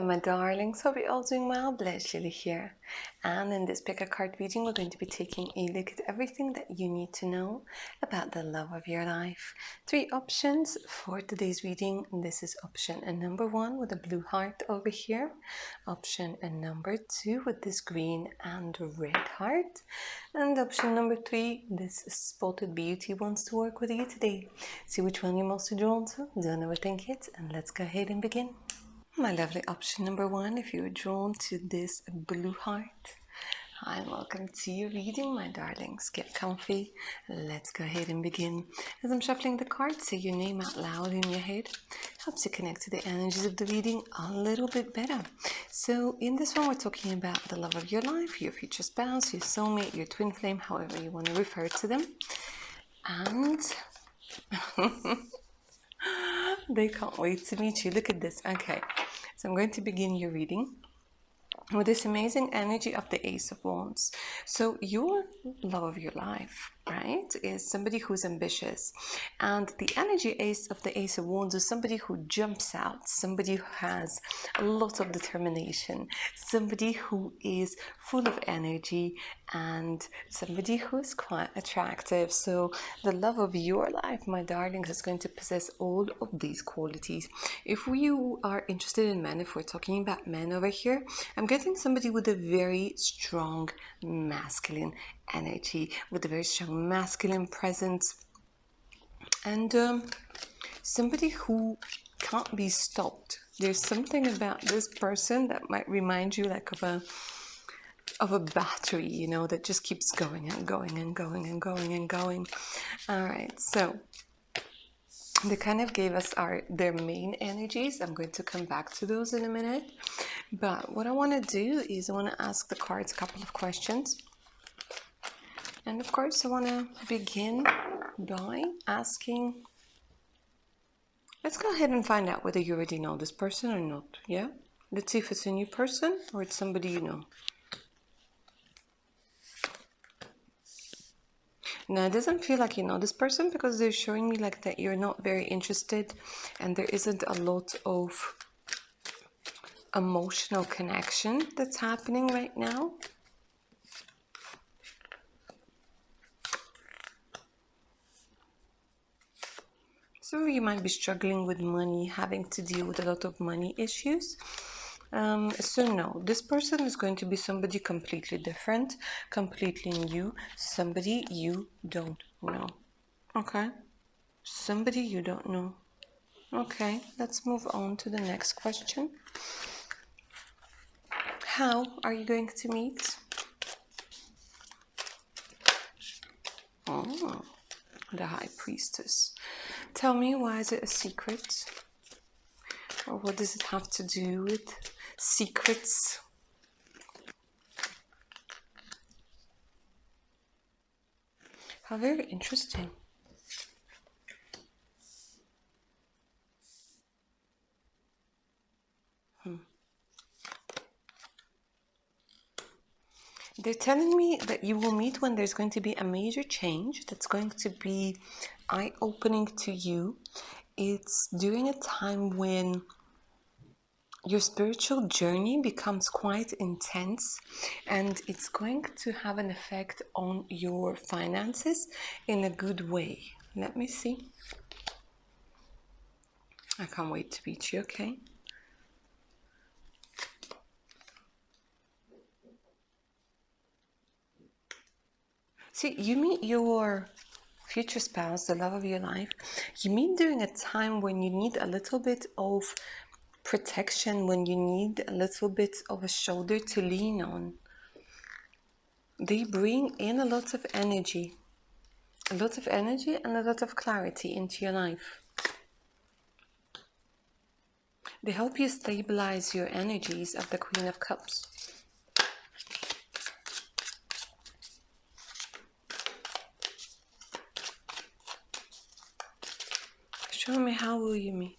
my darlings, hope you're all doing well. Blush Lily here, and in this pick a card reading we're going to be taking a look at everything that you need to know about the love of your life. 3 options for today's reading. This is option number 1 with a blue heart over here, option number 2 with this green and red heart, and option number 3, this spotted beauty wants to work with you today. See which one you're most drawn to. Don't overthink it, and let's go ahead and begin. My lovely option number 1, if you're drawn to this blue heart, hi, welcome to your reading, my darlings. Get comfy. Let's go ahead and begin. As I'm shuffling the cards, say your name out loud in your head. Helps you connect to the energies of the reading a little bit better. So in this one, we're talking about the love of your life, your future spouse, your soulmate, your twin flame, however you want to refer to them. And they can't wait to meet you. Look at this. Okay, so I'm going to begin your reading with this amazing energy of the Ace of Wands. So your love of your life, right, is somebody who's ambitious, and the energy of the Ace of Wands is somebody who jumps out, somebody who has a lot of determination, somebody who is full of energy, and somebody who is quite attractive. So the love of your life, my darlings, is going to possess all of these qualities. If you are interested in men, if we're talking about men over here, I'm getting somebody with a very strong masculine energy, with a very strong masculine presence, and somebody who can't be stopped. There's something about this person that might remind you like of a battery, you know, that just keeps going and going and going and going and going. All right, so they kind of gave us their main energies. I'm going to come back to those in a minute. But what I want to do is I want to ask the cards a couple of questions. And of course, I want to begin by asking, let's go ahead and find out whether you already know this person or not. Yeah? Let's see if it's a new person or it's somebody you know. Now, it doesn't feel like you know this person because they're showing me like that you're not very interested and there isn't a lot of emotional connection that's happening right now. So you might be struggling with money, having to deal with a lot of money issues. So no, this person is going to be somebody completely different, completely new, somebody you don't know. Okay, somebody you don't know. Okay, let's move on to the next question. How are you going to meet? Oh, the High Priestess. Tell me, why is it a secret? Or what does it have to do with secrets? How very interesting. They're telling me that you will meet when there's going to be a major change that's going to be eye-opening to you. It's during a time when your spiritual journey becomes quite intense, and it's going to have an effect on your finances in a good way. Let me see. I can't wait to meet you, okay? See, you meet your future spouse, the love of your life. You meet during a time when you need a little bit of protection, when you need a little bit of a shoulder to lean on. They bring in a lot of energy and a lot of clarity into your life. They help you stabilize your energies of the Queen of Cups. Show me, how will you meet?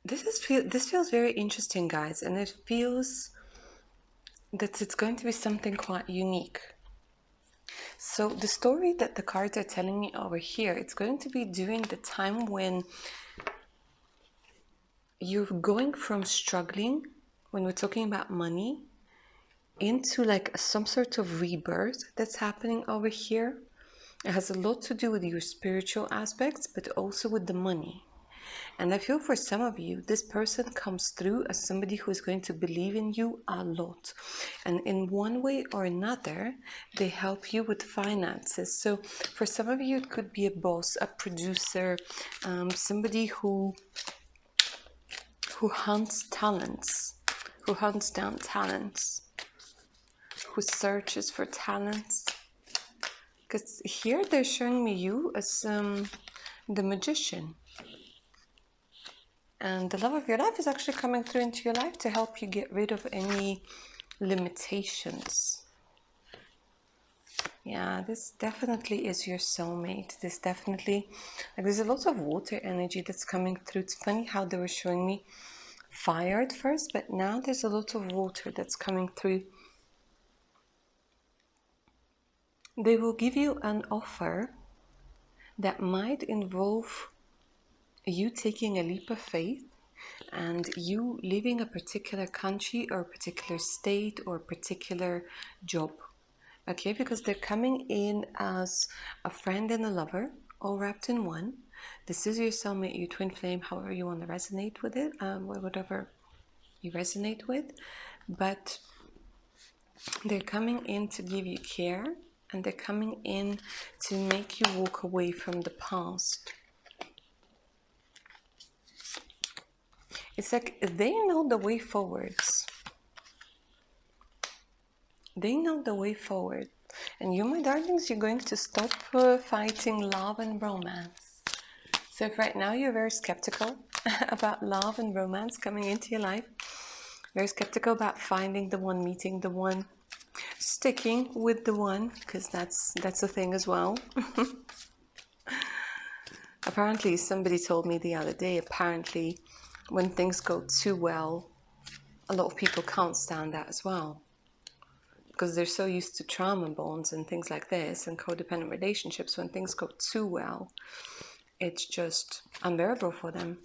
This feels very interesting, guys, and it feels that it's going to be something quite unique. So the story that the cards are telling me over here, it's going to be during the time when you're going from struggling, when we're talking about money, into like some sort of rebirth that's happening over here. It has a lot to do with your spiritual aspects, but also with the money. And I feel for some of you, this person comes through as somebody who is going to believe in you a lot. And in one way or another, they help you with finances. So for some of you, it could be a boss, a producer, somebody who hunts talents, who hunts down talents, who searches for talents. Because here they're showing me you as the magician. And the love of your life is actually coming through into your life to help you get rid of any limitations. Yeah, this definitely is your soulmate. This definitely, like, there's a lot of water energy that's coming through. It's funny how they were showing me fire at first, but now there's a lot of water that's coming through. They will give you an offer that might involve you taking a leap of faith and you leaving a particular country or a particular state or a particular job. Okay, because they're coming in as a friend and a lover, all wrapped in one. This is your soulmate, your twin flame, however you want to resonate with it, whatever you resonate with. But they're coming in to give you care, and they're coming in to make you walk away from the past. It's like they know the way forwards. They know the way forward. And you, my darlings, you're going to stop fighting love and romance. So if right now you're very skeptical about love and romance coming into your life, very skeptical about finding the one, meeting the one, sticking with the one, because that's a thing as well. Apparently, somebody told me the other day, apparently when things go too well, a lot of people can't stand that as well. Because they're so used to trauma bonds and things like this and codependent relationships. When things go too well, it's just unbearable for them.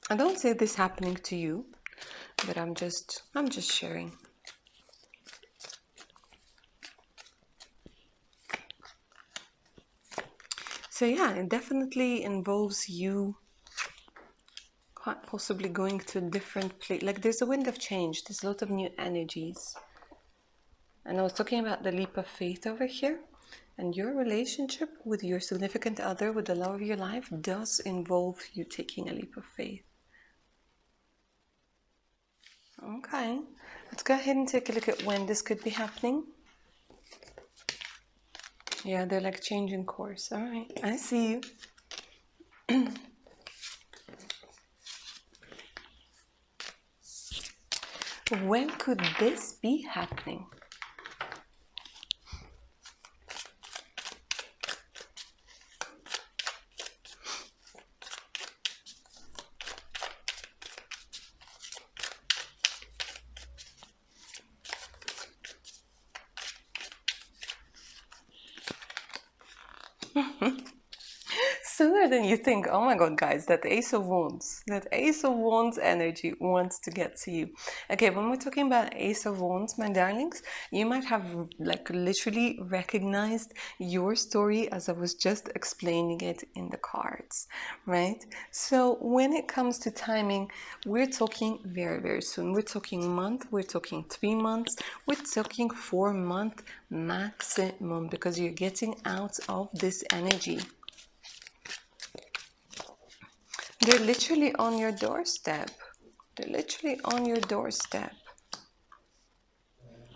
I don't see this happening to you, but I'm just sharing. So yeah, it definitely involves you quite possibly going to a different place. Like there's a wind of change. There's a lot of new energies. And I was talking about the leap of faith over here. And your relationship with your significant other, with the love of your life, does involve you taking a leap of faith. Okay, let's go ahead and take a look at when this could be happening. Yeah, they're like changing course. All right, I see you. When could this be happening? Sooner than you think. Oh my god, guys, that Ace of Wands, energy wants to get to you. Okay, when we're talking about Ace of Wands, my darlings, you might have like literally recognized your story as I was just explaining it in the cards, right? So when it comes to timing, we're talking very, very soon. We're talking month, we're talking 3 months, we're talking 4 months maximum, because you're getting out of this energy. They're literally on your doorstep. They're literally on your doorstep.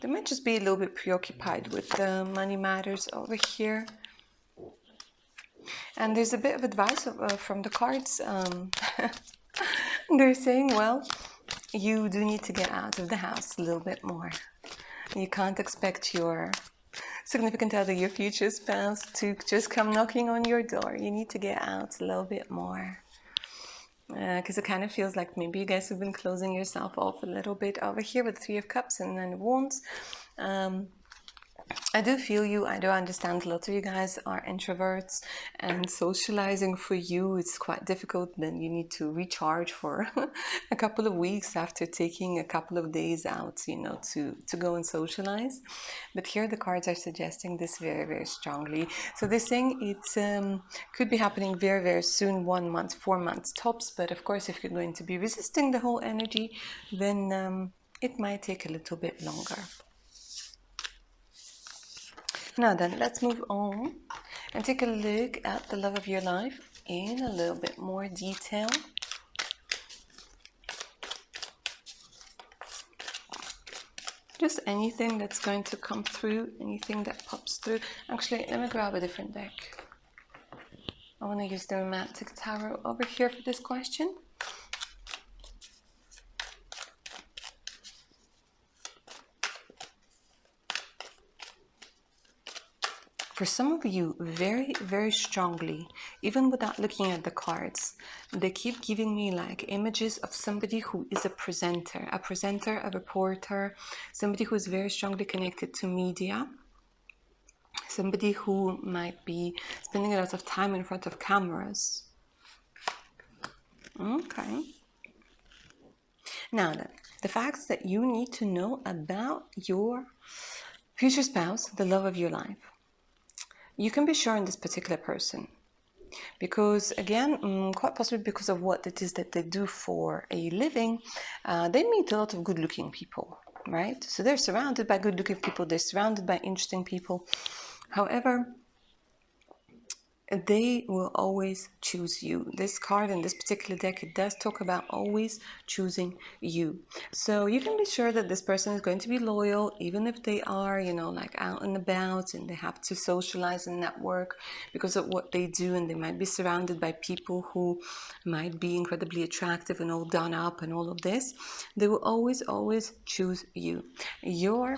They might just be a little bit preoccupied with the money matters over here. And there's a bit of advice from the cards. They're saying, well, you do need to get out of the house a little bit more. You can't expect your significant other, your future spouse, to just come knocking on your door. You need to get out a little bit more. Because it kind of feels like maybe you guys have been closing yourself off a little bit over here with the 3 of Cups and then Wands. I do feel you. I do understand a lot of you guys are introverts, and socializing for you is quite difficult. Then you need to recharge for a couple of weeks after taking a couple of days out, you know, to go and socialize. But here the cards are suggesting this very, very strongly. So they're saying it could be happening very, very soon, 1 month, 4 months tops. But of course, if you're going to be resisting the whole energy, then it might take a little bit longer. Now then, let's move on and take a look at the love of your life in a little bit more detail. Just anything that's going to come through, anything that pops through. Actually, let me grab a different deck. I want to use the Romantic Tarot over here for this question. For some of you, very, very strongly, even without looking at the cards, they keep giving me like images of somebody who is a presenter, a reporter, somebody who is very strongly connected to media, somebody who might be spending a lot of time in front of cameras. Okay. Now then, the facts that you need to know about your future spouse, the love of your life. You can be sure in this particular person because, again, quite possibly because of what it is that they do for a living, they meet a lot of good-looking people, right? So they're surrounded by good-looking people, they're surrounded by interesting people. However, they will always choose you. This card in this particular deck, it does talk about always choosing you. So you can be sure that this person is going to be loyal, even if they are, you know, like out and about and they have to socialize and network because of what they do, and they might be surrounded by people who might be incredibly attractive and all done up and all of this. They will always, always choose you. Your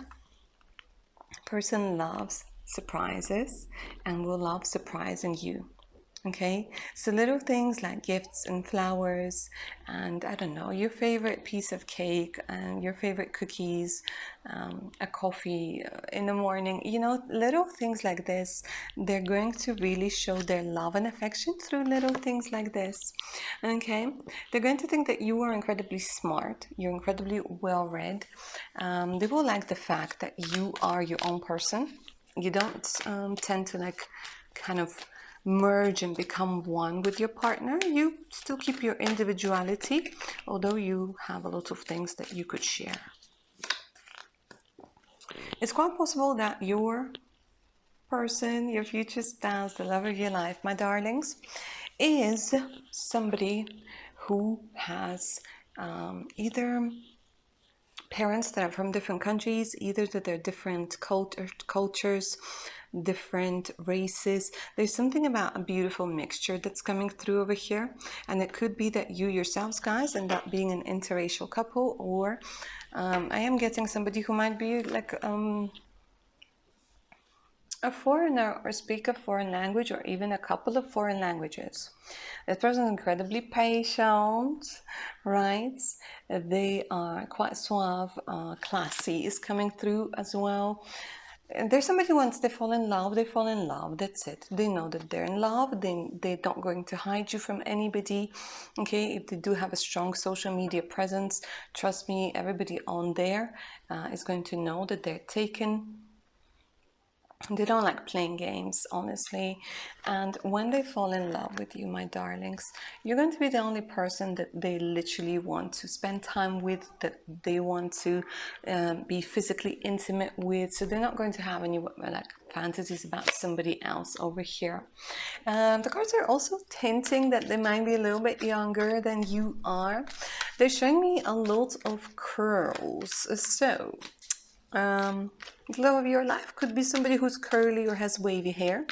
person loves surprises and will love surprising you. Okay, so little things like gifts and flowers and, I don't know, your favorite piece of cake and your favorite cookies, a coffee in the morning, you know, little things like this. They're going to really show their love and affection through little things like this. Okay, they're going to think that you are incredibly smart, you're incredibly well read. They will like the fact that you are your own person. You don't tend to like kind of merge and become one with your partner. You still keep your individuality, although you have a lot of things that you could share. It's quite possible that your person, your future spouse, the love of your life, my darlings, is somebody who has either parents that are from different countries, either that they're different cultures, different races. There's something about a beautiful mixture that's coming through over here, and it could be that you yourselves, guys, end up being an interracial couple, or I am getting somebody who might be like a foreigner or speak a foreign language, or even a couple of foreign languages. This person is incredibly patient, right? They are quite suave, classy is coming through as well. There's somebody, once they fall in love, they fall in love. That's it. They know that they're in love. They're not going to hide you from anybody. Okay, if they do have a strong social media presence, trust me, everybody on there is going to know that they're taken. They don't like playing games, honestly. And when they fall in love with you, my darlings, you're going to be the only person that they literally want to spend time with, that they want to be physically intimate with. So they're not going to have any like fantasies about somebody else over here. The cards are also hinting that they might be a little bit younger than you are. They're showing me a lot of curls. So the love of your life could be somebody who's curly or has wavy hair.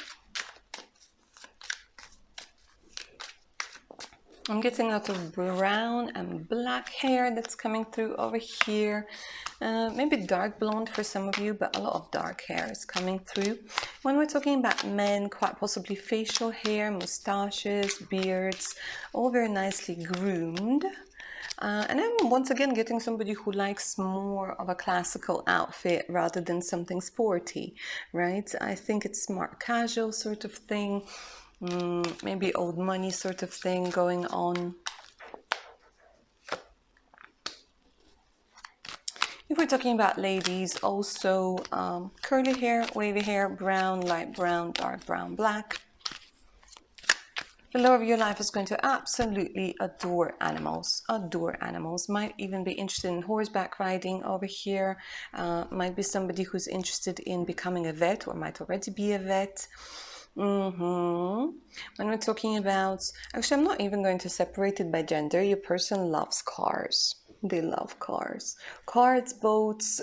I'm getting a lot of brown and black hair that's coming through over here. Maybe dark blonde for some of you, but a lot of dark hair is coming through. When we're talking about men, quite possibly facial hair, mustaches, beards, all very nicely groomed. And I'm once again getting somebody who likes more of a classical outfit rather than something sporty, right? I think it's smart casual sort of thing, maybe old money sort of thing going on. If we're talking about ladies, also curly hair, wavy hair, brown, light brown, dark brown, black. The love of your life is going to absolutely adore animals, might even be interested in horseback riding over here, might be somebody who's interested in becoming a vet or might already be a vet. When we're talking about, actually I'm not even going to separate it by gender. Your person loves cars. They love cars. Cars, boats,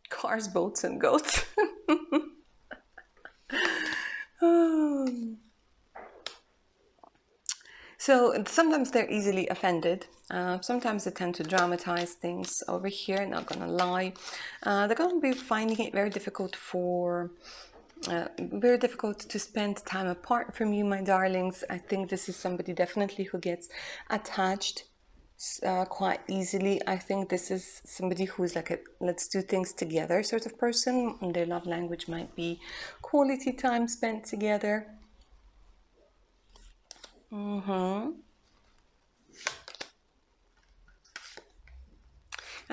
cars, boats, and goats. So sometimes they're easily offended. Sometimes they tend to dramatize things over here, not gonna lie. They're gonna be finding it very difficult to spend time apart from you, my darlings. I think this is somebody definitely who gets attached quite easily. I think this is somebody who's like a let's do things together sort of person. And their love language might be quality time spent together. And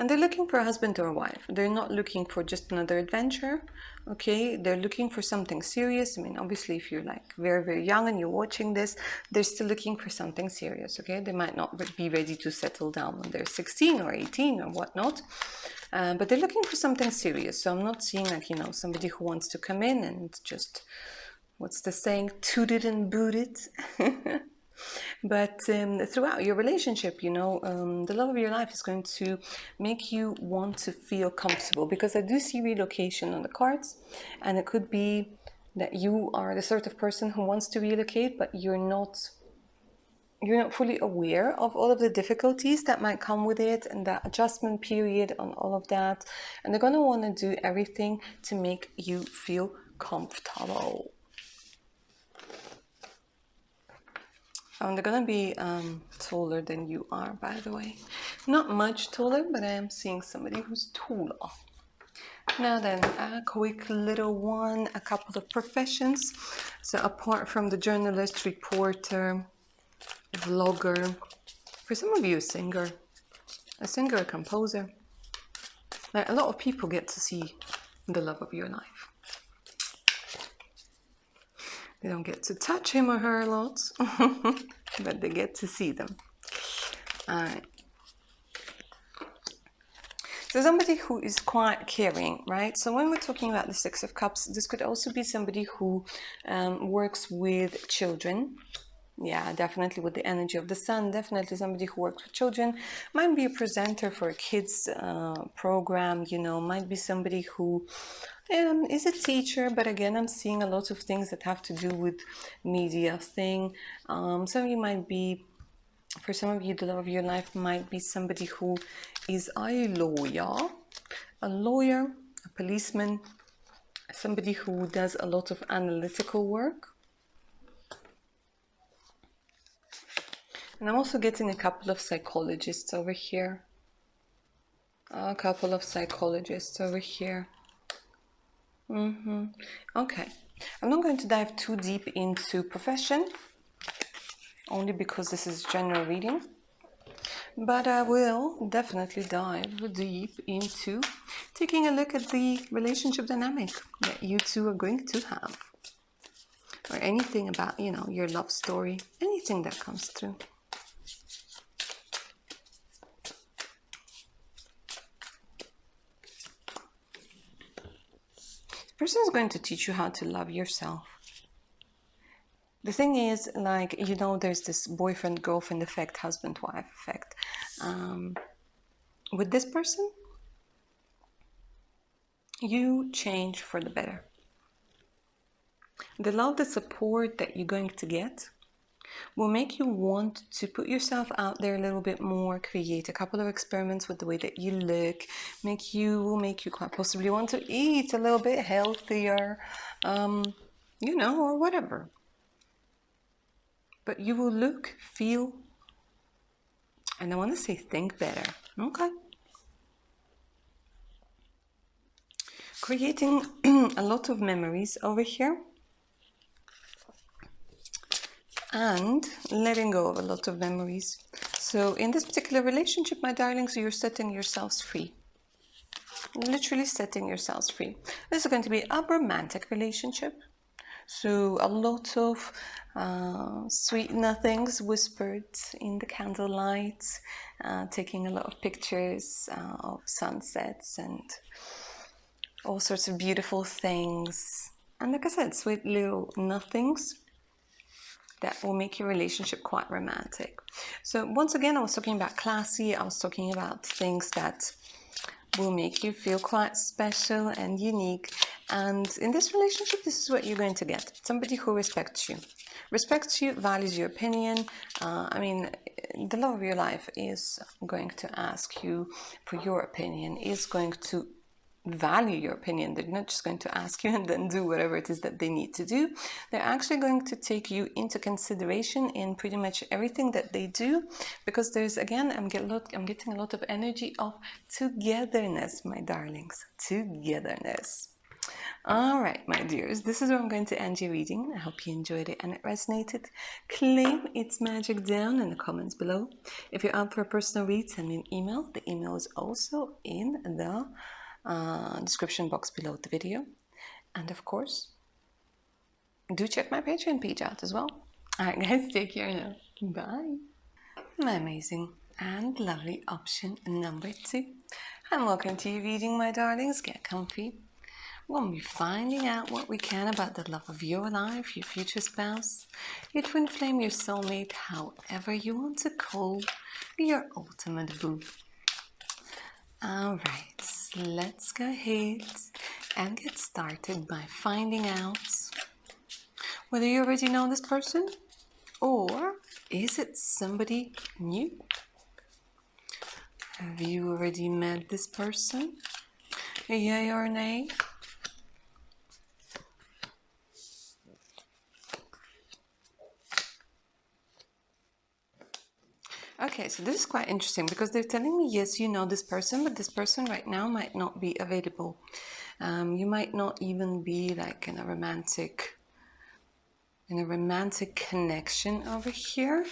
they're looking for a husband or a wife. They're not looking for just another adventure, okay? They're looking for something serious. I mean, obviously, if you're like very, very young and you're watching this, they're still looking for something serious, okay? They might not be ready to settle down when they're 16 or 18 or whatnot, but they're looking for something serious. So I'm not seeing like, you know, somebody who wants to come in and just, what's the saying, toot it and boot it. But throughout your relationship, you know, the love of your life is going to make you want to feel comfortable, because I do see relocation on the cards, and it could be that you are the sort of person who wants to relocate, but you're not fully aware of all of the difficulties that might come with it and that adjustment period on all of that. And they're going to want to do everything to make you feel comfortable. They're gonna be taller than you are, by the way. Not much taller, but I am seeing somebody who's taller. Now then, a quick little one, a couple of professions. So apart from the journalist, reporter, vlogger, for some of you, a singer, a composer. Like, a lot of people get to see the love of your life. They don't get to touch him or her a lot, but they get to see them. All right. So somebody who is quite caring, right? So when we're talking about the Six of Cups, this could also be somebody who works with children. Yeah, definitely with the energy of the sun, definitely somebody who works with children. Might be a presenter for a kids program, you know, might be somebody who is a teacher, but again, I'm seeing a lot of things that have to do with media thing. Some of you might be, for some of you, the love of your life might be somebody who is a lawyer, a policeman, somebody who does a lot of analytical work. And I'm also getting a couple of psychologists over here. Okay, I'm not going to dive too deep into profession, only because this is general reading. But I will definitely dive deep into taking a look at the relationship dynamic that you two are going to have. Or anything about, you know, your love story, anything that comes through. The person is going to teach you how to love yourself. The thing is, like, you know, there's this boyfriend, girlfriend effect, husband, wife effect. With this person, you change for the better. The love, the support that you're going to get will make you want to put yourself out there a little bit more, create a couple of experiments with the way that you look, will make you quite possibly want to eat a little bit healthier, you know, or whatever. but you will look, feel, and I want to say think better. Okay. Creating a lot of memories over here. And letting go of a lot of memories. So in this particular relationship, my darlings, you're setting yourselves free. Literally setting yourselves free. This is going to be a romantic relationship. So a lot of sweet nothings whispered in the candlelight, taking a lot of pictures of sunsets and all sorts of beautiful things. And like I said, sweet little nothings that will make your relationship quite romantic. So once again, I was talking about classy. I was talking about things that will make you feel quite special and unique. And in this relationship, this is what you're going to get. Somebody who respects you, values your opinion. I mean, the love of your life is going to ask you for your opinion, is going to value your opinion. They're not just going to ask you and then do whatever it is that they need to do. They're actually going to take you into consideration in pretty much everything that they do, because there's, again, I'm getting a lot of energy of togetherness, my darlings. Togetherness. All right, my dears, this is where I'm going to end your reading. I hope you enjoyed it and it resonated. Claim its magic down in the comments below. If you're up for a personal read, send me an email. The email is also in the description box below the video. And of course, do check my Patreon page out as well. All right, guys, take care now. Bye. My amazing and lovely option number 2. And welcome to your reading, my darlings. Get comfy. We'll be finding out what we can about the love of your life, your future spouse, your twin flame, your soulmate, however you want to call your ultimate boo. All right, let's go ahead and get started by finding out whether you already know this person or is it somebody new? Have you already met this person? Yay or nay? Okay, so this is quite interesting because they're telling me, yes, you know this person, but this person right now might not be available. You might not even be like in a romantic connection over here.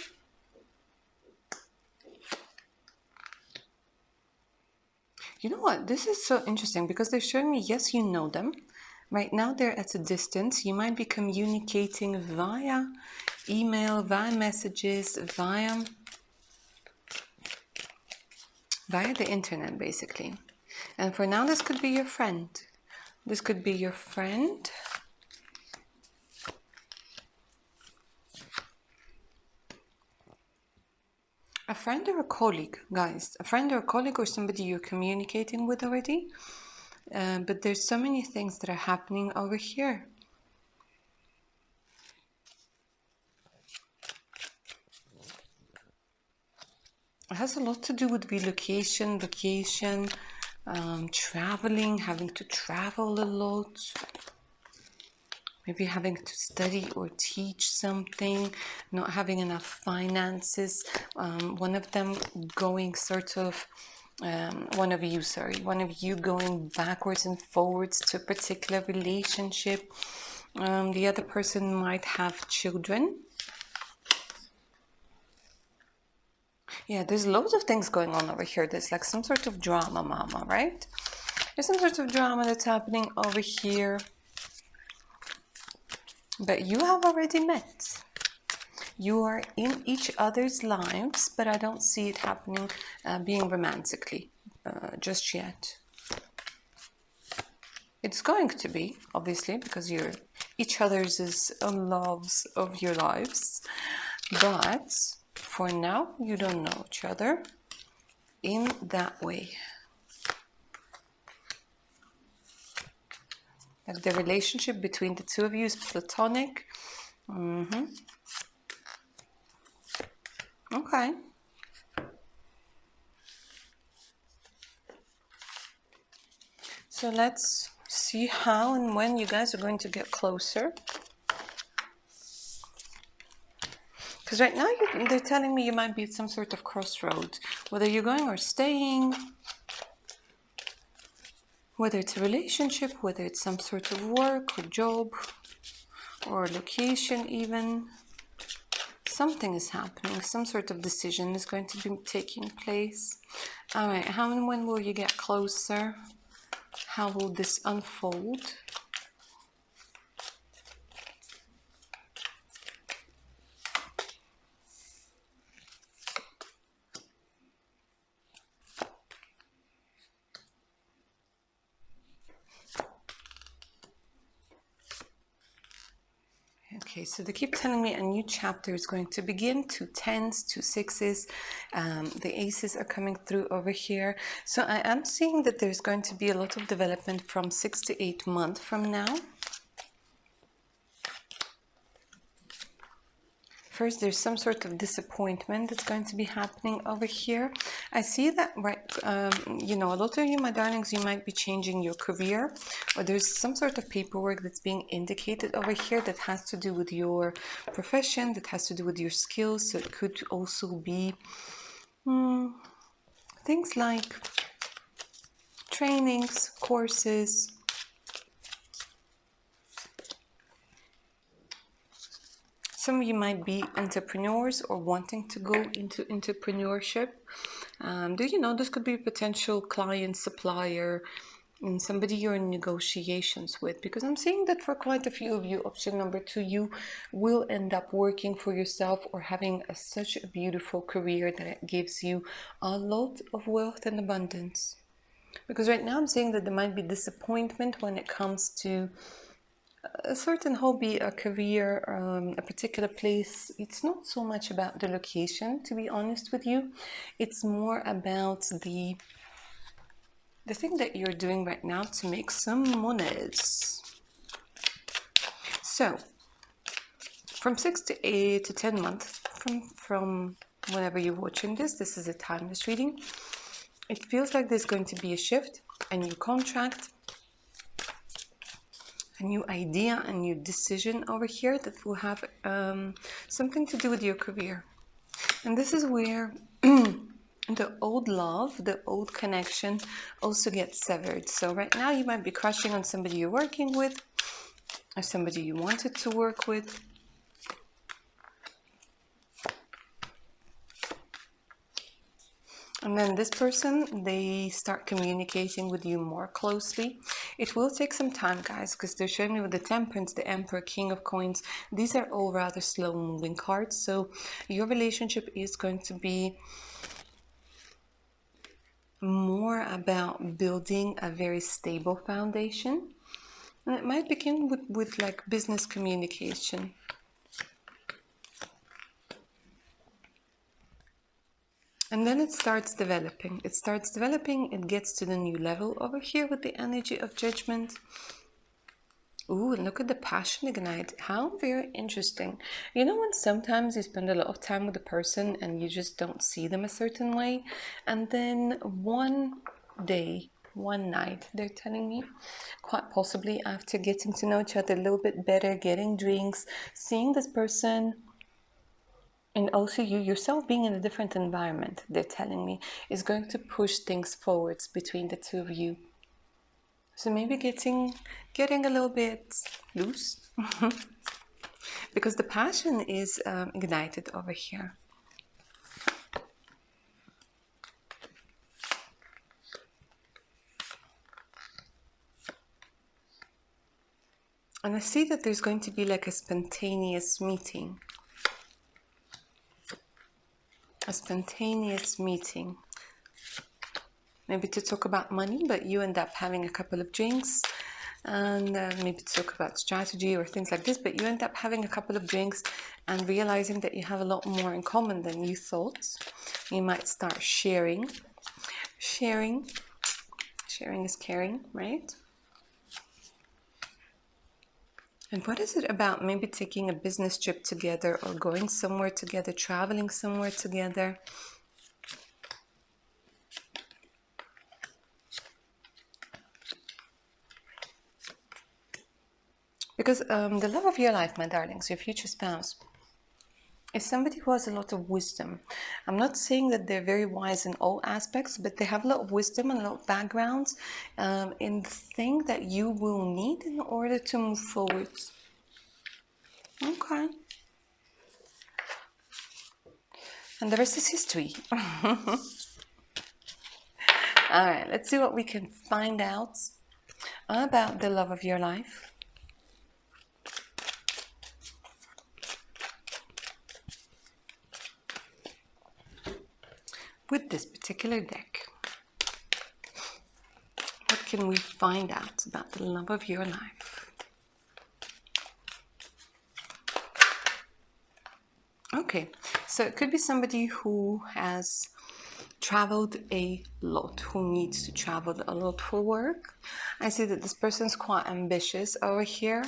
You know what? This is so interesting because they're showing me, yes, you know them. Right now they're at a distance. You might be communicating via email, via messages, via the internet, basically. And for now, this could be your friend. This could be your friend. A friend or a colleague, guys. A friend or a colleague or somebody you're communicating with already. But there's so many things that are happening over here. It has a lot to do with relocation, vacation, traveling, having to travel a lot. Maybe having to study or teach something, not having enough finances. One of them going sort of, one of you going backwards and forwards to a particular relationship. The other person might have children. Yeah, there's loads of things going on over here. There's like some sort of drama, mama, right? There's some sort of drama that's happening over here. But you have already met. You are in each other's lives, but I don't see it happening, being romantically, just yet. It's going to be, obviously, because you're each other's loves of your lives. But for now, you don't know each other in that way. Like the relationship between the two of you is platonic. Okay. So let's see how and when you guys are going to get closer. Because right now they're telling me you might be at some sort of crossroad, whether you're going or staying, whether it's a relationship, whether it's some sort of work or job or location even. Something is happening, some sort of decision is going to be taking place. All right, how and when will you get closer? How will this unfold? Okay, so they keep telling me a new chapter is going to begin. 2 tens, 2 sixes. The aces are coming through over here. So I am seeing that there's going to be a lot of development from 6 to 8 months from now. First, there's some sort of disappointment that's going to be happening over here. I see that, right, you know, a lot of you, my darlings, you might be changing your career, or there's some sort of paperwork that's being indicated over here that has to do with your profession, that has to do with your skills. So it could also be things like trainings, courses. Some of you might be entrepreneurs or wanting to go into entrepreneurship. Do you know this could be a potential client, supplier, and somebody you're in negotiations with? Because I'm seeing that for quite a few of you, option number 2, you will end up working for yourself or having such a beautiful career that it gives you a lot of wealth and abundance. Because right now I'm seeing that there might be disappointment when it comes to a certain hobby, a career, a particular place. It's not so much about the location, to be honest with you. It's more about the thing that you're doing right now to make some monies. So from 6 to 8 to 10 months from whenever you're watching this is a timeless reading. It feels like there's going to be a shift, a new contract, a new idea, a new decision over here that will have something to do with your career. And this is where the old love, the old connection also gets severed. So right now you might be crushing on somebody you're working with or somebody you wanted to work with. And then this person, they start communicating with you more closely. It will take some time, guys, because they're showing me with the Temperance, the Emperor, King of Coins. These are all rather slow-moving cards. So your relationship is going to be more about building a very stable foundation. And it might begin with like business communication. And then it starts developing. It gets to the new level over here with the energy of Judgment. Ooh, and look at the passion ignite. How very interesting. You know when sometimes you spend a lot of time with a person and you just don't see them a certain way, and then one day, one night, they're telling me, quite possibly after getting to know each other a little bit better, getting drinks, seeing this person, and also you yourself being in a different environment, they're telling me, is going to push things forwards between the two of you. So maybe getting a little bit loose because the passion is ignited over here. And I see that there's going to be like a spontaneous meeting. A spontaneous meeting. Maybe to talk about money, but you end up having a couple of drinks and maybe to talk about strategy or things like this, but you end up having a couple of drinks and realizing that you have a lot more in common than you thought. You might start sharing. Sharing is caring, right? And what is it about maybe taking a business trip together or going somewhere together, traveling somewhere together? Because the love of your life, my darlings, your future spouse, is somebody who has a lot of wisdom. I'm not saying that they're very wise in all aspects, but they have a lot of wisdom and a lot of backgrounds in the thing that you will need in order to move forward. Okay. And the rest is history. All right, let's see what we can find out about the love of your life. With this particular deck, what can we find out about the love of your life? Okay, so it could be somebody who has traveled a lot, who needs to travel a lot for work. I see that this person's quite ambitious over here.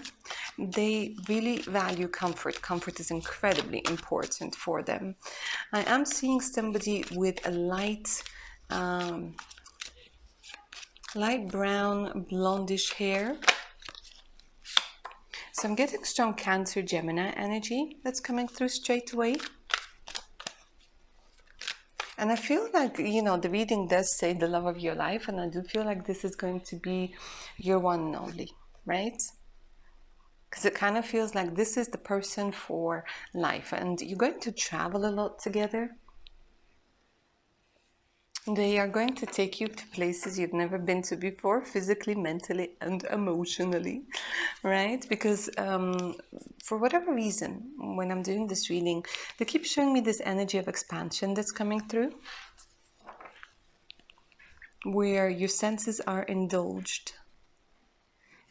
They really value comfort. Comfort is incredibly important for them. I am seeing somebody with a light brown blondish hair. So I'm getting strong Cancer Gemini energy that's coming through straight away. And I feel like, you know, the reading does say the love of your life, and I do feel like this is going to be your one and only, right? Because it kind of feels like this is the person for life, and you're going to travel a lot together. They are going to take you to places you've never been to before, physically, mentally, and emotionally, right? Because for whatever reason, when I'm doing this reading, they keep showing me this energy of expansion that's coming through, where your senses are indulged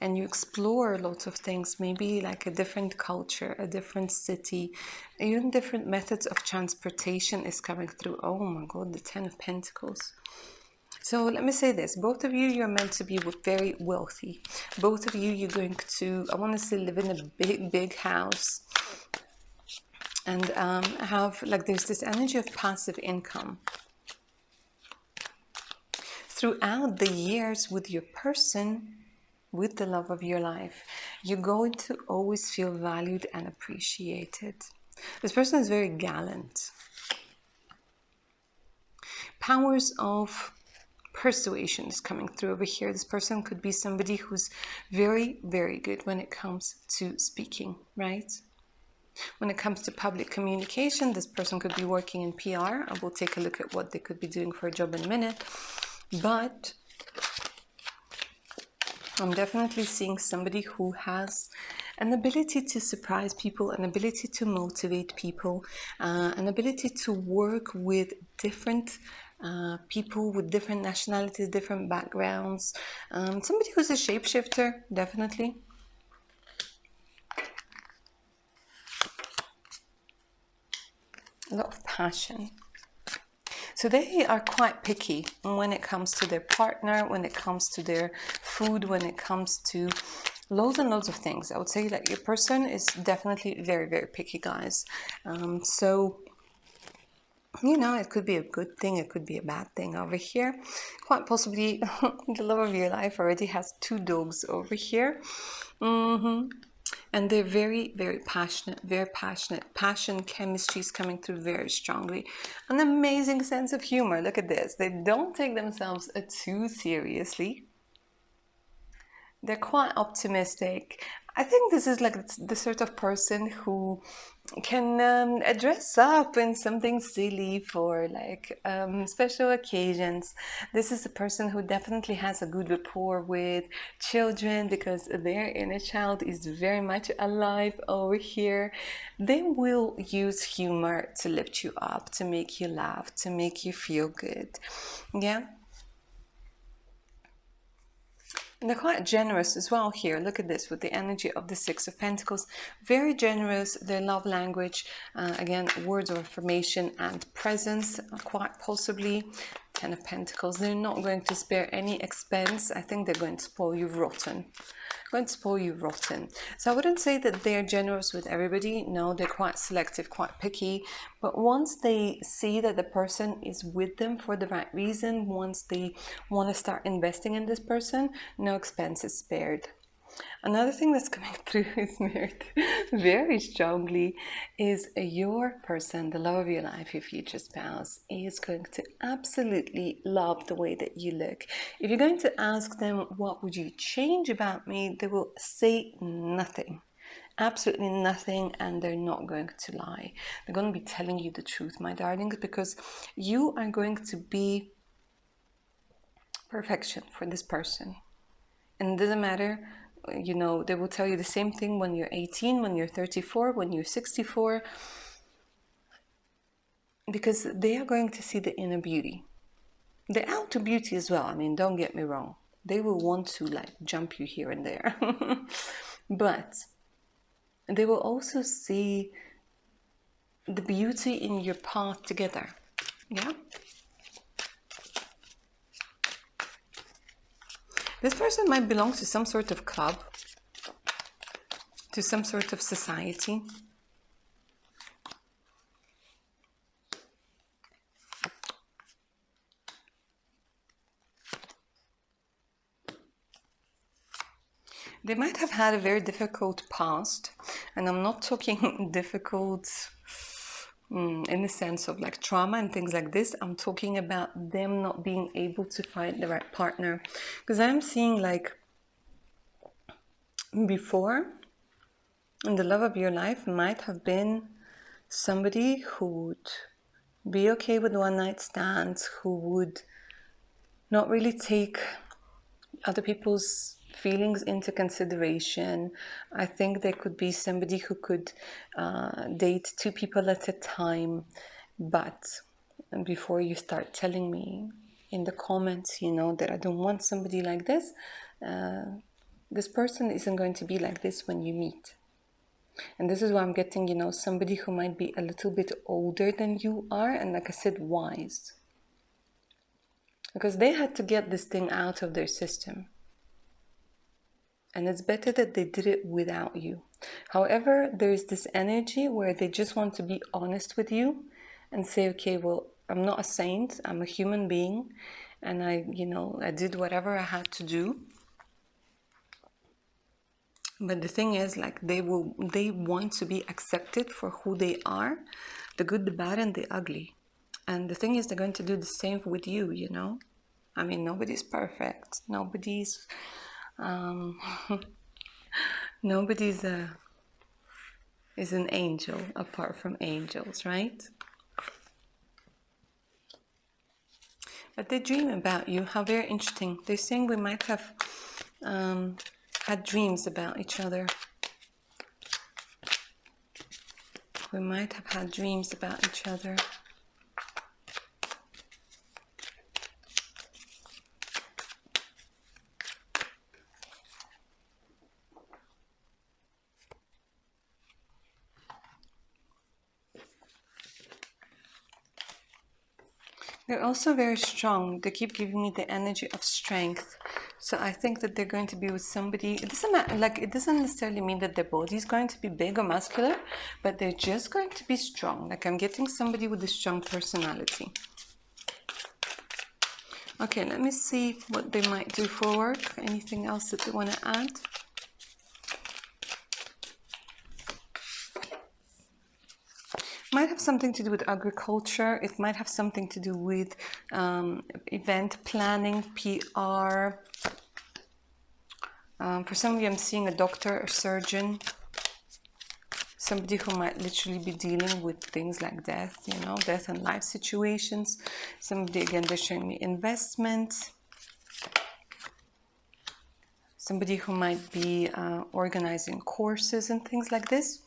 and you explore lots of things, maybe like a different culture, a different city, even different methods of transportation is coming through. Oh my God, the 10 of Pentacles. So let me say this, both of you, you're meant to be very wealthy. Both of you, you're going to, I want to say, live in a big house and have, like, there's this energy of passive income. Throughout the years with your person, with the love of your life, you're going to always feel valued and appreciated. This person is very gallant. Powers of persuasion is coming through over here. This person could be somebody who's very good when it comes to speaking, right? When it comes to public communication, this person could be working in PR. I will take a look at what they could be doing for a job in a minute. But I'm definitely seeing somebody who has an ability to surprise people, an ability to motivate people, an ability to work with different people with different nationalities, different backgrounds. Somebody who's a shapeshifter, definitely. A lot of passion. So they are quite picky when it comes to their partner, when it comes to their food, when it comes to loads and loads of things. I would say that your person is definitely very picky, guys. So, you know, it could be a good thing, it could be a bad thing over here. Quite possibly the love of your life already has 2 dogs over here. And they're very passionate, very passionate. Passion, chemistry is coming through very strongly. An amazing sense of humor. Look at this. They don't take themselves too seriously. They're quite optimistic. I think this is like the sort of person who can dress up in something silly for like special occasions. This is a person who definitely has a good rapport with children because their inner child is very much alive over here. They will use humor to lift you up, to make you laugh, to make you feel good. Yeah. And they're quite generous as well here. Look at this with the energy of the 6 of Pentacles. Very generous. Their love language, again, words of affirmation and presence, quite possibly. 10 of Pentacles. They're not going to spare any expense. I think they're going to spoil you rotten. Going to spoil you rotten. So I wouldn't say that they're generous with everybody. No, they're quite selective, quite picky. But once they see that the person is with them for the right reason, once they want to start investing in this person, no expense is spared. Another thing that's coming through is very strongly is your person, the love of your life, your future spouse, is going to absolutely love the way that you look. If you're going to ask them, what would you change about me? They will say nothing. Absolutely nothing, and they're not going to lie. They're going to be telling you the truth, my darlings, because you are going to be perfection for this person. And it doesn't matter, you know, they will tell you the same thing when you're 18, when you're 34, when you're 64, because they are going to see the inner beauty, the outer beauty as well. I mean, don't get me wrong. They will want to like jump you here and there. But they will also see the beauty in your path together. Yeah. This person might belong to some sort of club, to some sort of society. They might have had a very difficult past, and I'm not talking difficult in the sense of like trauma and things like this. I'm talking about them not being able to find the right partner, because I'm seeing like before, and the love of your life might have been somebody who would be okay with one night stands, who would not really take other people's feelings into consideration. I think there could be somebody who could date two people at a time. But before you start telling me in the comments, you know, that I don't want somebody like this, this person isn't going to be like this when you meet. And this is why I'm getting, you know, somebody who might be a little bit older than you are, and like I said, wise. Because they had to get this thing out of their system. And it's better that they did it without you. However, there's this energy where they just want to be honest with you and say, okay, well, I'm not a saint, I'm a human being, and I did whatever I had to do. But the thing is, like, they want to be accepted for who they are, the good, the bad, and the ugly. And the thing is, they're going to do the same with you, you know? I mean, nobody's perfect. Nobody's is an angel apart from angels, right? But they dream about you. How very interesting. They're saying we might have had dreams about each other. We might have had dreams about each other. They're also very strong. They keep giving me the energy of strength. So I think that they're going to be with somebody. It doesn't matter, like, it doesn't necessarily mean that their body is going to be big or muscular, but they're just going to be strong. Like, I'm getting somebody with a strong personality. Okay, let me see what they might do for work. Anything else that they want to add? Might have something to do with agriculture. It might have something to do with event planning, PR. For some of you, I'm seeing a doctor, a surgeon, somebody who might literally be dealing with things like death, you know, death and life situations. Somebody, again, they're showing me investment. Somebody who might be organizing courses and things like this.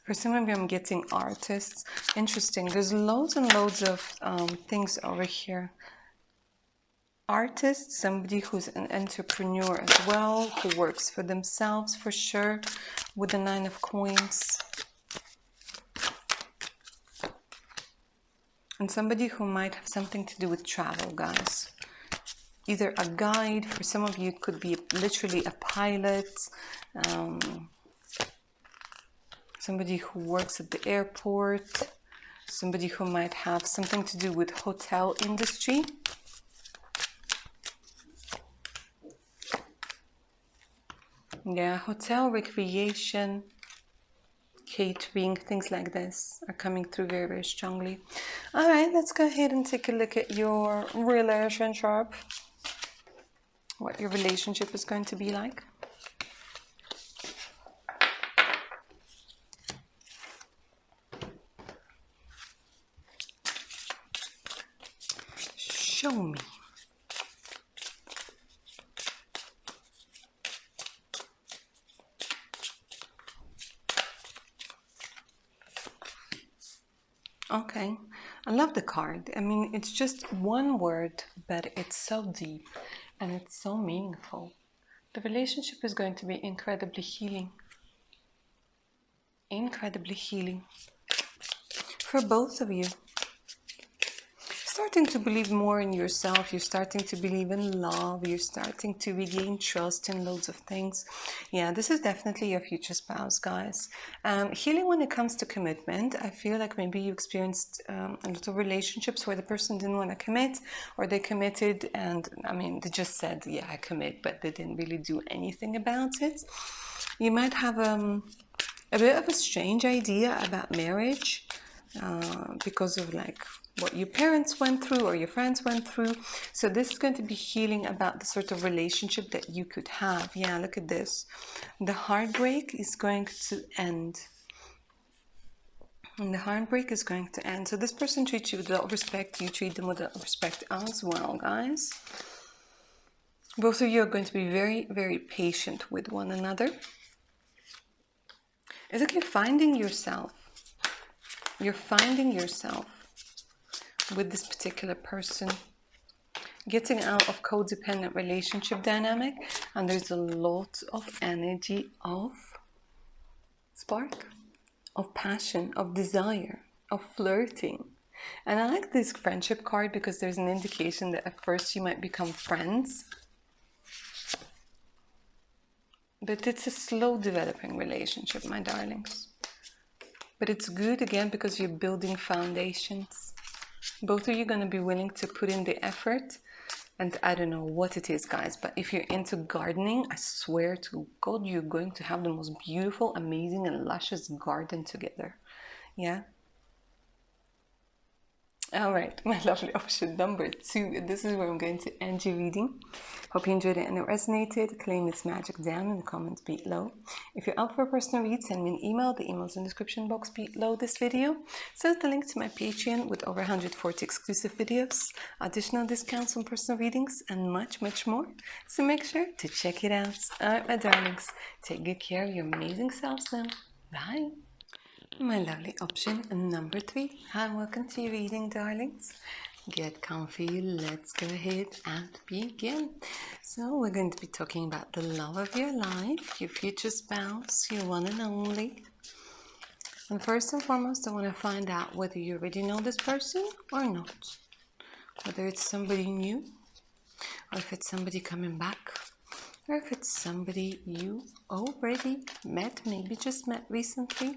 For some of you, I'm getting artists. Interesting. There's loads and loads of things over here. Artist, somebody who's an entrepreneur as well, who works for themselves for sure, with the 9 of coins. And somebody who might have something to do with travel, guys. Either a guide, for some of you it could be literally a pilot, somebody who works at the airport, somebody who might have something to do with hotel industry. Yeah, hotel, recreation, catering, things like this are coming through very, very strongly. All right, let's go ahead and take a look at your relationship. What your relationship is going to be like. Show me. Okay, I love the card. I mean, it's just one word, but it's so deep and it's so meaningful. The relationship is going to be incredibly healing. Incredibly healing for both of you. Starting to believe more in yourself, you're starting to believe in love, you're starting to regain trust in loads of things. Yeah, this is definitely your future spouse, guys. Healing when it comes to commitment. I feel like maybe you experienced a lot of relationships where the person didn't want to commit, or they committed and, I mean, they just said, yeah, I commit, but they didn't really do anything about it. You might have a bit of a strange idea about marriage because of like what your parents went through or your friends went through. So this is going to be healing about the sort of relationship that you could have. Yeah, look at this. The heartbreak is going to end. And the heartbreak is going to end. So this person treats you with a lot of respect. You treat them with a lot of respect as well, guys. Both of you are going to be very, very patient with one another. It's like you're finding yourself. You're finding yourself with this particular person, getting out of codependent relationship dynamic, and there's a lot of energy of spark, of passion, of desire, of flirting. And I like this friendship card because there's an indication that at first you might become friends, but it's a slow developing relationship, my darlings. But it's good again because you're building foundations. Both of you are going to be willing to put in the effort. And I don't know what it is, guys, but if you're into gardening, I swear to God, you're going to have the most beautiful, amazing, and luscious garden together. Yeah? All right, my lovely option number 2. This is where I'm going to end your reading. Hope you enjoyed it and it resonated. Claim its magic down in the comments below. If you're up for a personal read, send me an email. The email's in the description box below this video. So the link to my Patreon with over 140 exclusive videos, additional discounts on personal readings, and much, much more. So make sure to check it out. All right, my darlings, take good care of your amazing selves now. Bye. My lovely option number 3. Hi, welcome to your reading, darlings. Get comfy, let's go ahead and begin. So we're going to be talking about the love of your life, your future spouse, your one and only. And first and foremost, I want to find out whether you already know this person or not. Whether it's somebody new, or if it's somebody coming back, or if it's somebody you already met, maybe just met recently.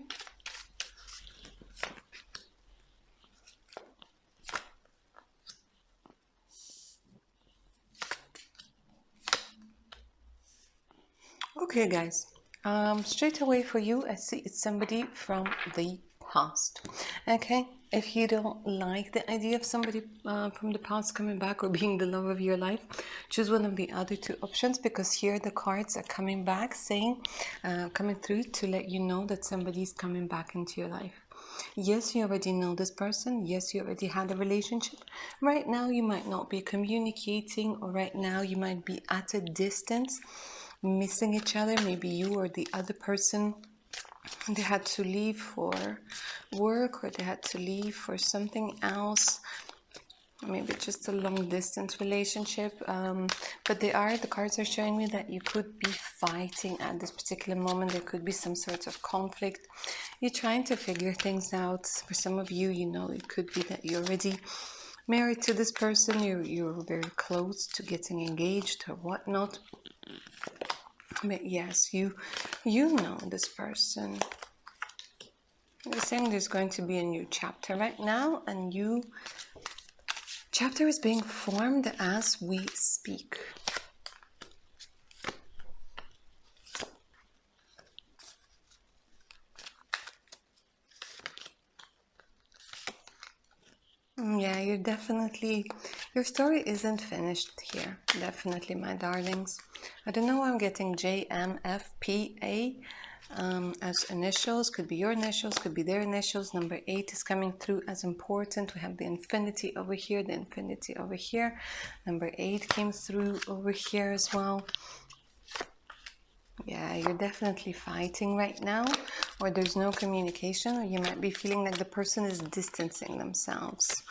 Okay, guys, straight away for you, I see it's somebody from the past. Okay, if you don't like the idea of somebody from the past coming back or being the love of your life, choose one of the other 2 options, because here the cards are coming back saying, coming through to let you know that somebody's coming back into your life. Yes, you already know this person. Yes, you already had a relationship. Right now, you might not be communicating, or right now you might be at a distance, missing each other. Maybe you or the other person, they had to leave for work, or they had to leave for something else. Maybe just a long distance relationship, but the cards are showing me that you could be fighting at this particular moment. There could be some sort of conflict. You're trying to figure things out. For some of you, you know, it could be that you're already married to this person, you're very close to getting engaged or whatnot. But yes, you know this person. They're saying there's going to be a new chapter right now, a new chapter is being formed as we speak. Yeah, you're definitely, your story isn't finished here. Definitely, my darlings. I don't know why I'm getting JMFPA as initials. Could be your initials, could be their initials. Number 8 is coming through as important. We have the infinity over here, the infinity over here. Number 8 came through over here as well. Yeah, you're definitely fighting right now, or there's no communication, or you might be feeling like the person is distancing themselves.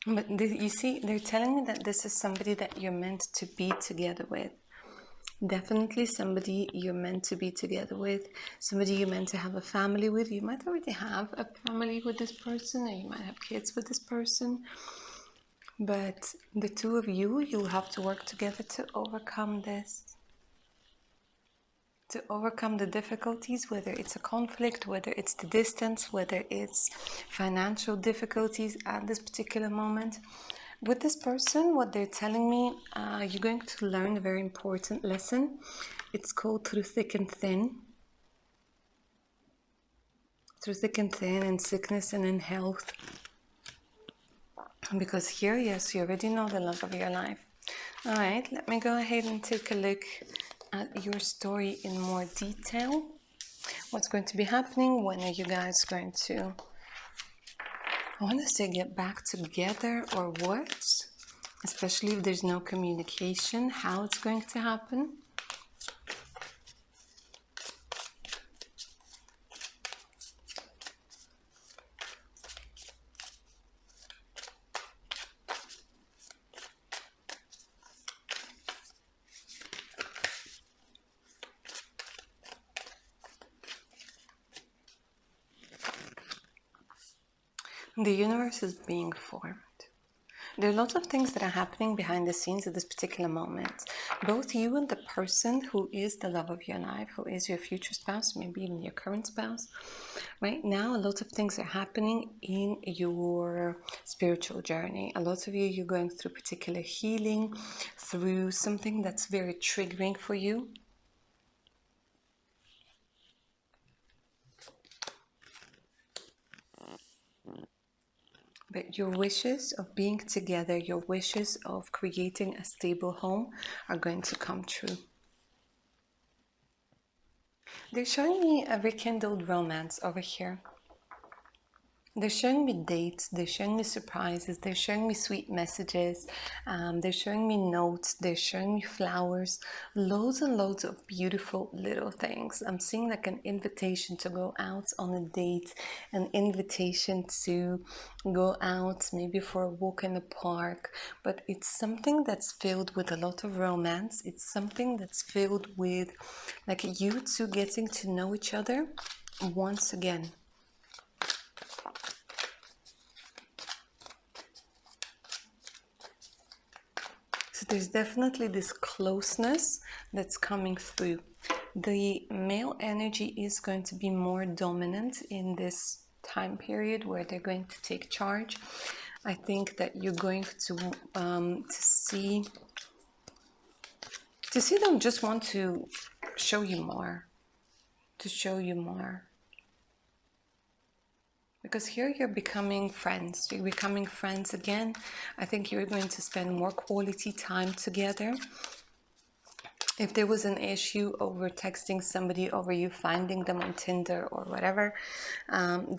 But you see, they're telling me that this is somebody that you're meant to be together with. Definitely somebody you're meant to be together with, somebody you're meant to have a family with. You might already have a family with this person, or you might have kids with this person. But the two of you, you'll have to work together to overcome this. To overcome the difficulties, whether it's a conflict, whether it's the distance, whether it's financial difficulties at this particular moment. With this person, what they're telling me, you're going to learn a very important lesson. It's called through thick and thin. Through thick and thin, in sickness and in health. Because here, yes, you already know the love of your life. All right, let me go ahead and take a look at your story in more detail. What's going to be happening? When are you guys going to, I want to say, get back together, or what? Especially if there's no communication, how it's going to happen. The universe is being formed. There are lots of things that are happening behind the scenes at this particular moment. Both you and the person who is the love of your life, who is your future spouse, maybe even your current spouse. Right now, a lot of things are happening in your spiritual journey. A lot of you, you're going through particular healing, through something that's very triggering for you. But your wishes of being together, your wishes of creating a stable home are going to come true. They're showing me a rekindled romance over here. They're showing me dates, they're showing me surprises, they're showing me sweet messages, they're showing me notes, they're showing me flowers, loads and loads of beautiful little things. I'm seeing like an invitation to go out on a date, an invitation to go out maybe for a walk in the park, but it's something that's filled with a lot of romance. It's something that's filled with like you two getting to know each other once again. So there's definitely this closeness that's coming through. The male energy is going to be more dominant in this time period where they're going to take charge. I think that you're going to see them just want to show you more, Because here you're becoming friends. You're becoming friends again. I think you're going to spend more quality time together. If there was an issue over texting somebody, over you finding them on Tinder or whatever,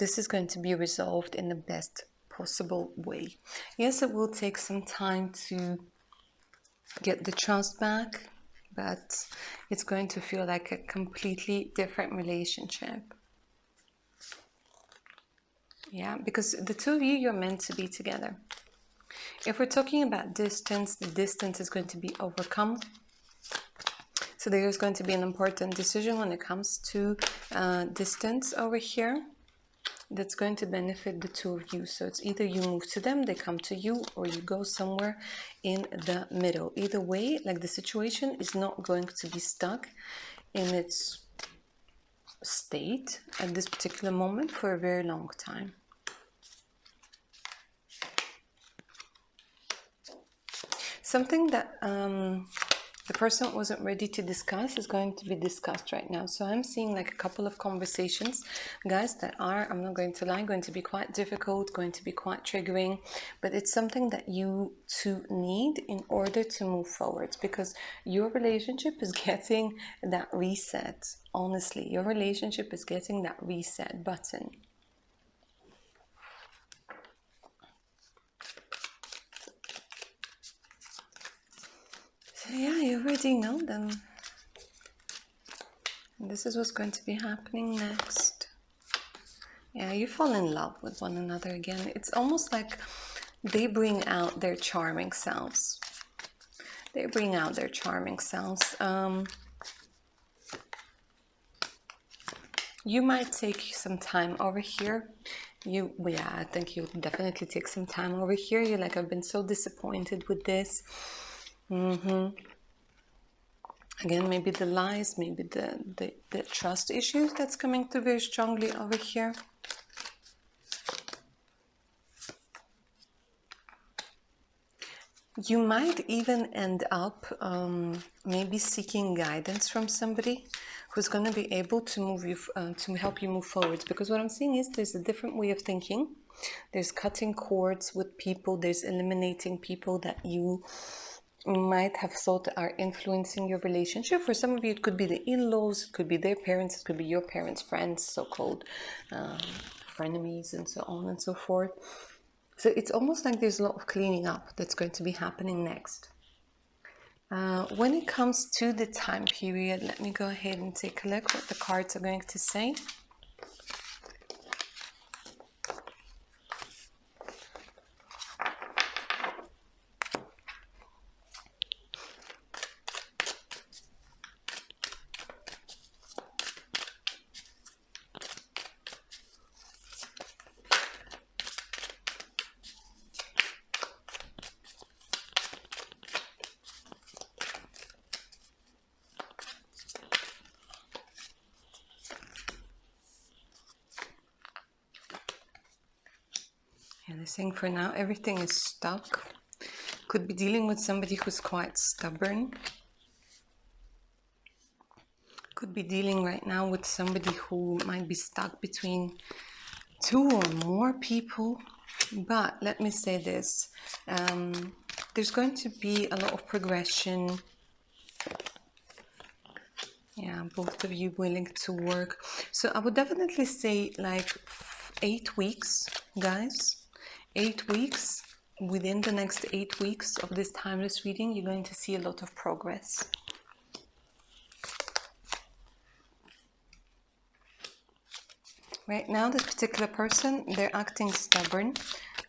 this is going to be resolved in the best possible way. Yes, it will take some time to get the trust back, but it's going to feel like a completely different relationship. Yeah, because the two of you, you're meant to be together. If we're talking about distance, the distance is going to be overcome. So there's going to be an important decision when it comes to distance over here that's going to benefit the two of you. So it's either you move to them, they come to you, or you go somewhere in the middle. Either way, like the situation is not going to be stuck in its state at this particular moment for a very long time. Something that The person wasn't ready to discuss is going to be discussed right now. So I'm seeing like a couple of conversations, guys, that are, I'm not going to lie, going to be quite difficult, going to be quite triggering, but it's something that you two need in order to move forward, because your relationship is getting that reset. Honestly, your relationship is getting that reset button. So yeah, you already know them. And this is what's going to be happening next. Yeah, you fall in love with one another again. It's almost like they bring out their charming selves. They bring out their charming selves. You might take some time over here. Yeah, I think you definitely take some time over here. You're like, I've been so disappointed with this. Again, maybe the lies, maybe the trust issues that's coming through very strongly over here. You might even end up maybe seeking guidance from somebody who's going to be able to move you to help you move forward, because what I'm seeing is there's a different way of thinking. There's cutting cords with people, there's eliminating people that you might have thought are influencing your relationship. For some of you, it could be the in-laws, it could be their parents, it could be your parents' friends, so-called frenemies, and so on and so forth. So it's almost like there's a lot of cleaning up that's going to be happening next. When it comes to the time period, let me go ahead and take a look what the cards are going to say. And they're saying for now, everything is stuck. Could be dealing with somebody who's quite stubborn. Could be dealing right now with somebody who might be stuck between two or more people. But let me say this, there's going to be a lot of progression. Yeah, both of you willing to work. So I would definitely say like 8 weeks, guys. 8 weeks. Within the next 8 weeks of this timeless reading, you're going to see a lot of progress. Right now, this particular person, they're acting stubborn.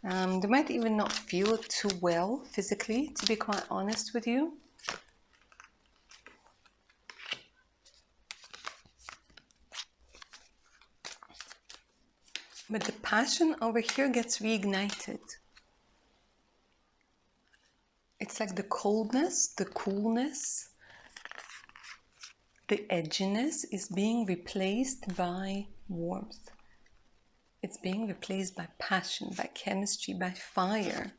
They might even not feel too well physically, to be quite honest with you. But the passion over here gets reignited. It's like the coldness, the coolness, the edginess is being replaced by warmth. It's being replaced by passion, by chemistry, by fire.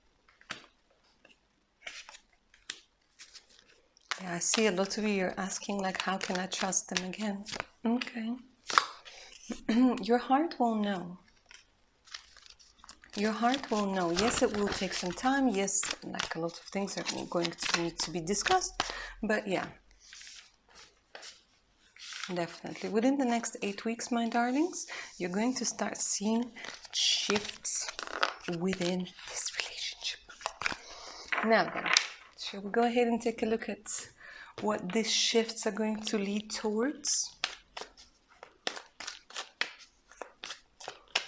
Yeah, I see a lot of you are asking, like, how can I trust them again? Okay. Your heart will know. Your heart will know. Yes, it will take some time. Yes, like a lot of things are going to need to be discussed. But yeah, definitely. Within the next 8 weeks, my darlings, you're going to start seeing shifts within this relationship. Now then, shall we go ahead and take a look at what these shifts are going to lead towards?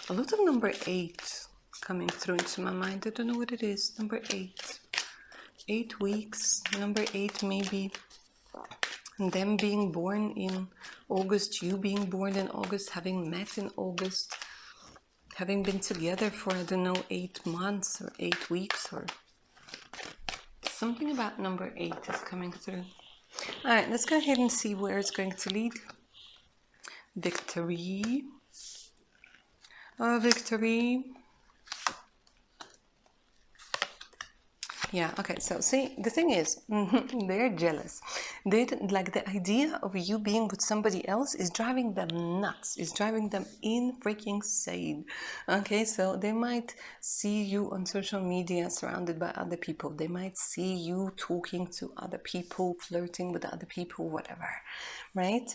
A lot of number 8 coming through into my mind. I don't know what it is. Number 8. 8 weeks. Number 8 maybe them being born in August, you being born in August, having met in August, having been together for, I don't know, 8 months or 8 weeks, or something about number 8 is coming through. All right, let's go ahead and see where it's going to lead. Victory. Oh, victory. Yeah, okay, so see, the thing is, they're jealous. They don't, like, the idea of you being with somebody else is driving them nuts, is driving them in freaking insane. Okay, so they might see you on social media surrounded by other people. They might see you talking to other people, flirting with other people, whatever, right?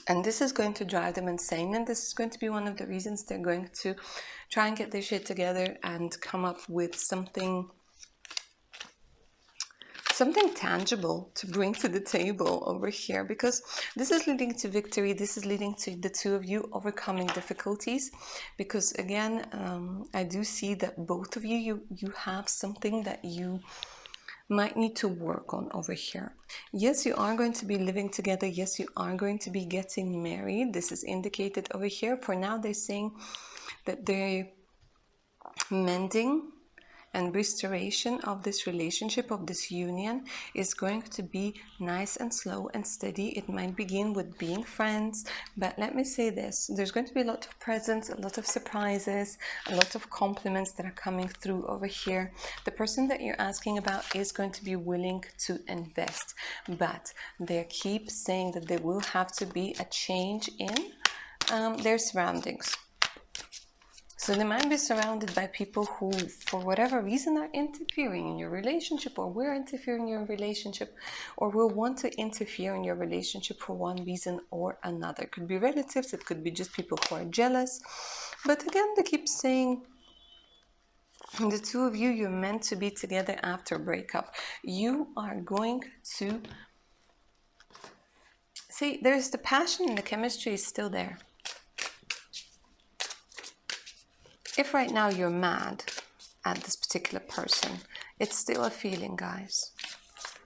And this is going to drive them insane, and this is going to be one of the reasons they're going to try and get their shit together and come up with something tangible to bring to the table over here, because this is leading to victory. This is leading to the two of you overcoming difficulties, because again, I do see that both of you have something that you might need to work on over here. Yes, you are going to be living together. Yes, you are going to be getting married. This is indicated over here. For now, they're saying that they're mending, and restoration of this relationship, of this union, is going to be nice and slow and steady. It might begin with being friends, but let me say this, there's going to be a lot of presents, a lot of surprises, a lot of compliments that are coming through over here. The person that you're asking about is going to be willing to invest, but they keep saying that there will have to be a change in their surroundings. So they might be surrounded by people who, for whatever reason, are interfering in your relationship, or will interfere in your relationship, or will want to interfere in your relationship for one reason or another. It could be relatives, it could be just people who are jealous. But again, they keep saying, the two of you, you're meant to be together after a breakup. You are going to... See, there's the passion and the chemistry is still there. If right now you're mad at this particular person, it's still a feeling, guys.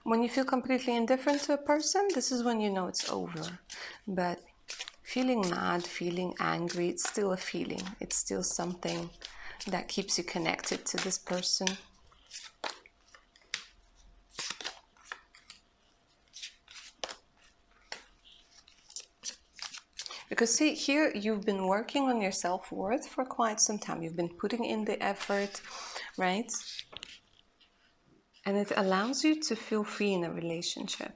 When you feel completely indifferent to a person, this is when you know it's over. But feeling mad, feeling angry, it's still a feeling. It's still something that keeps you connected to this person. Because see, here you've been working on your self-worth for quite some time. You've been putting in the effort, right? And it allows you to feel free in a relationship.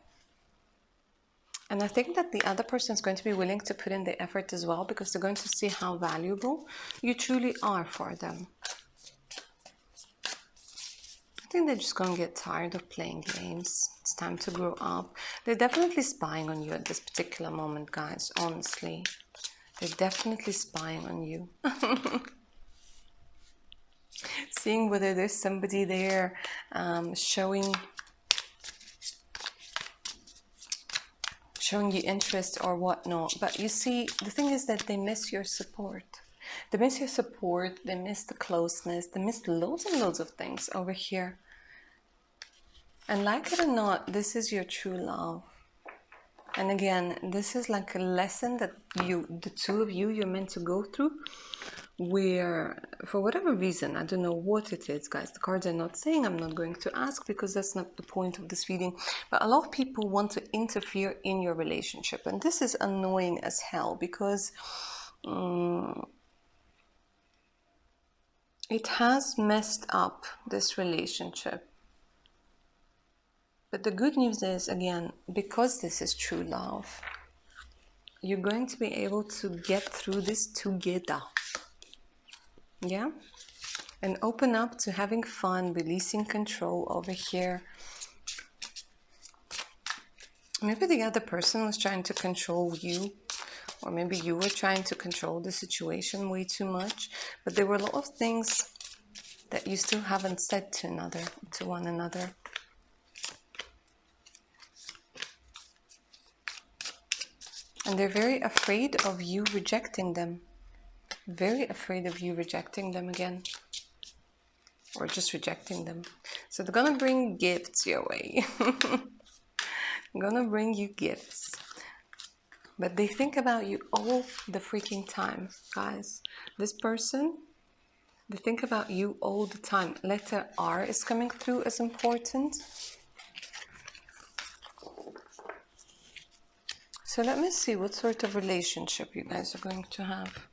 And I think that the other person is going to be willing to put in the effort as well, because they're going to see how valuable you truly are for them. I think they're just going to get tired of playing games. It's time to grow up. They're definitely spying on you at this particular moment, guys, honestly. They're definitely spying on you. Seeing whether there's somebody there showing you interest or whatnot. But you see, the thing is that they miss your support. They miss your support, they miss the closeness, they miss loads and loads of things over here. And like it or not, this is your true love. And again, this is like a lesson that the two of you, you're meant to go through, where for whatever reason, I don't know what it is, guys, the cards are not saying, I'm not going to ask because that's not the point of this reading, but a lot of people want to interfere in your relationship, and this is annoying as hell, because it has messed up this relationship. But the good news is, again, because this is true love, you're going to be able to get through this together. Yeah? And open up to having fun, releasing control over here. Maybe the other person was trying to control you, or maybe you were trying to control the situation way too much. But there were a lot of things that you still haven't said to one another. And they're very afraid of you rejecting them. Very afraid of you rejecting them again. Or just rejecting them. So they're gonna bring gifts your way. They're gonna bring you gifts. But they think about you all the freaking time, guys. This person, they think about you all the time. Letter R is coming through as important. So let me see what sort of relationship you guys are going to have.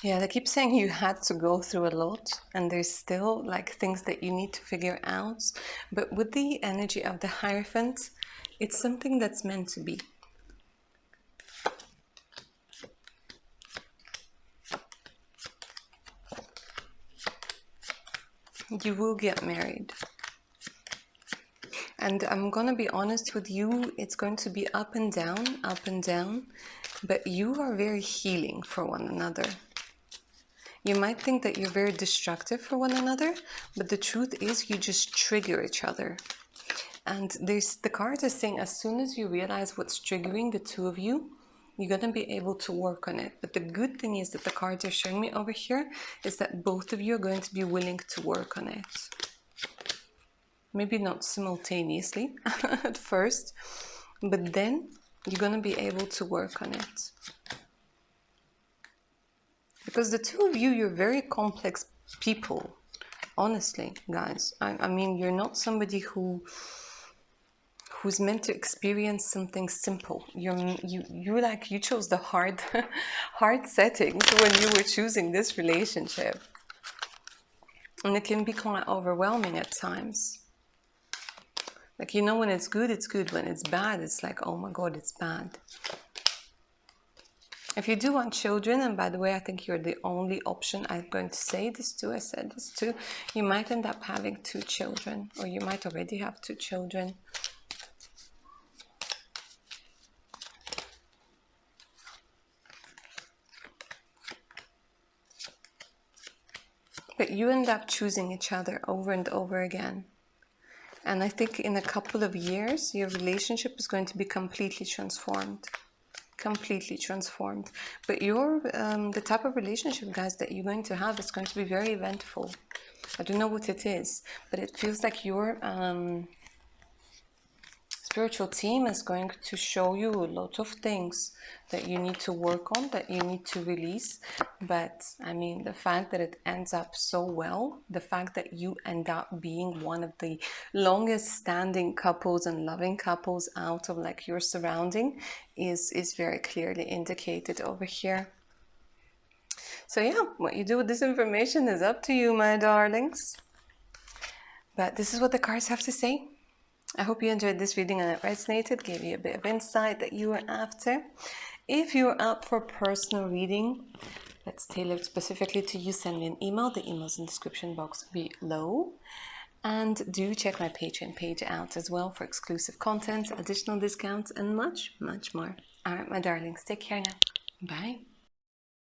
Yeah, they keep saying you had to go through a lot and there's still like things that you need to figure out. But with the energy of the Hierophant, it's something that's meant to be. You will get married. And I'm gonna be honest with you, it's going to be up and down, but you are very healing for one another. You might think that you're very destructive for one another, but the truth is you just trigger each other. And the cards are saying as soon as you realize what's triggering the two of you, you're going to be able to work on it. But the good thing is that the cards are showing me over here is that both of you are going to be willing to work on it. Maybe not simultaneously at first, but then you're going to be able to work on it. Because the two of you, you're very complex people. Honestly, guys. I mean, you're not somebody who's meant to experience something simple. You chose the hard settings when you were choosing this relationship. And it can be quite overwhelming at times. Like, you know, when it's good, it's good. When it's bad, it's like, oh my God, it's bad. If you do want children, and by the way, I think you're the only option I'm going to say this to, I said this to, you might end up having 2 children, or you might already have 2 children. But you end up choosing each other over and over again. And I think in a couple of years, your relationship is going to be completely transformed. Completely transformed. But the type of relationship, guys, that you're going to have is going to be very eventful. I don't know what it is, but it feels like your spiritual team is going to show you a lot of things that you need to work on, that you need to release. But I mean, the fact that it ends up so well, the fact that you end up being one of the longest standing couples and loving couples out of like your surrounding is very clearly indicated over here. So yeah, what you do with this information is up to you, my darlings. But this is what the cards have to say. I hope you enjoyed this reading and it resonated, gave you a bit of insight that you were after. If you're up for personal reading that's tailored specifically to you, send me an email. The email's in the description box below. And do check my Patreon page out as well for exclusive content, additional discounts, and much, much more. All right, my darlings, take care now. Bye.